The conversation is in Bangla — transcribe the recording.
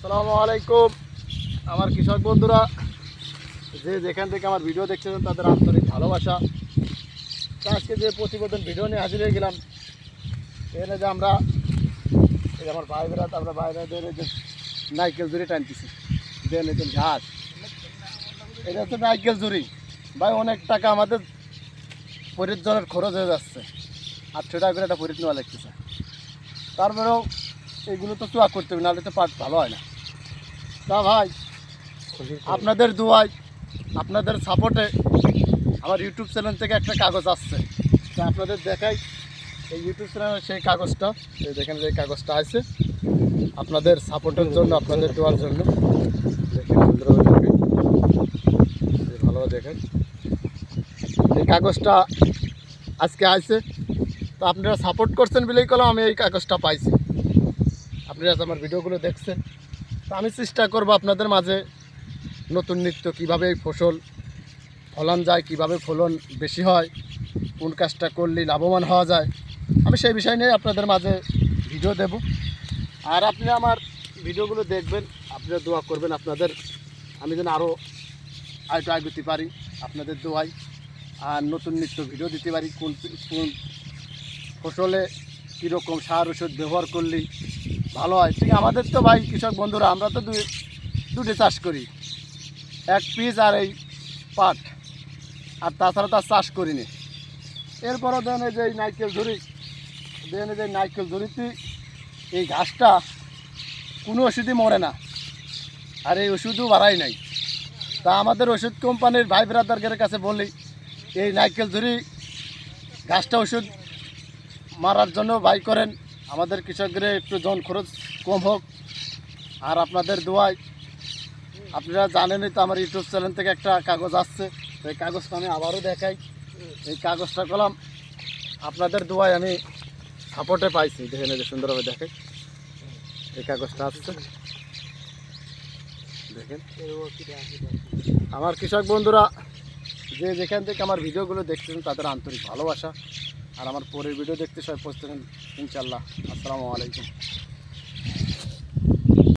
আসসালামু আলাইকুম আমার কৃষক বন্ধুরা, যে যেখান থেকে আমার ভিডিও দেখছেন তাদের আন্তরিক ভালোবাসা। আজকে যে প্রতিবেদন ভিডিও নিয়ে হাজির হয়ে গেলাম, এখানে যে আমরা আমার ভাইরা আমরা বাইরে যে নাইকেল জুড়ি টানতেছি, দেন একদম ঘাস, এটা হচ্ছে নাইকেল জুড়ি। ভাই অনেক টাকা আমাদের পরিজনের খরচ হয়ে যাচ্ছে, 800 টাকা করে একটা পরিত নেওয়া লাগতেছে। তারপরেও এগুলো তো চুয়া করতে হবে, নাহলে তো পাট ভালো হয় না। তা ভাই আপনাদের দোয়ায়, আপনাদের সাপোর্টে আমার ইউটিউব চ্যানেল থেকে একটা কাগজ আসছে, তা আপনাদের দেখাই। এই ইউটিউব চ্যানেলের সেই কাগজটা, এই দেখেন যে কাগজটা আছে আপনাদের সাপোর্টের জন্য, আপনাদের দোয়ার জন্য। দেখেন সুন্দরভাবে দেখেন, ভালোভাবে দেখেন এই কাগজটা আজকে আছে। তো আপনারা সাপোর্ট করছেন বলেই কলম আমি এই কাগজটা পাইছি। আপনারা আমার ভিডিওগুলো দেখছেন, তো আমি চেষ্টা করব আপনাদের মাঝে নতুন নিত্য কীভাবে এই ফসল ফলান যায়, কিভাবে ফলন বেশি হয়, কোন কাজটা করলে লাভবান হওয়া যায়, আমি সেই বিষয় নিয়ে আপনাদের মাঝে ভিডিও দেব। আর আপনারা আমার ভিডিওগুলো দেখবেন, আপনারা দোয়া করবেন আপনাদের, আমি যেন আরও আয়টা আগে পারি আপনাদের দোয়াই, আর নতুন নিত্য ভিডিও দিতে পারি। কোন কোন ফসলে কীরকম সার ওষুধ ব্যবহার করলেই ভালো হয়। ঠিক আমাদের তো ভাই কৃষক বন্ধুরা, আমরা তো দুটো চাষ করি, এক পিস আর এই পাট, আর তাছাড়া তার চাষ করিনি। এরপরও দেন এই যে নারকেল ঝুড়ি, দেন এই যে নারকেল ঝুড়িতে এই ঘাসটা কোনো ওষুধই মরে না, আর এই ওষুধও বাড়াই নাই। তা আমাদের ওষুধ কোম্পানির ভাই ব্রাদারদের কাছে বলি, এই নারকেল ঝুড়ি ঘাসটা ওষুধ মারার জন্য বাই করেন, আমাদের কৃষকদের একটু জন খরচ কম হোক। আর আপনাদের দোয়ায়, আপনারা জানেনই তো আমার ইউটিউব চ্যানেল থেকে একটা কাগজ আসছে, তো এই কাগজটা আমি আবারও দেখাই। এই কাগজটা কলাম আপনাদের দোয়ায় আমি সাপোর্টে পাইছি, দেখেন এই যে সুন্দরভাবে দেখাই এই কাগজটা আসছে। দেখেন আমার কৃষক বন্ধুরা, যে যেখান থেকে আমার ভিডিওগুলো দেখছেন তাদের আন্তরিক ভালোবাসা। আর আমার পরের ভিডিও দেখতে সবাই পৌঁছতেন ইনশাল্লাহ। আসসালামু আলাইকুম।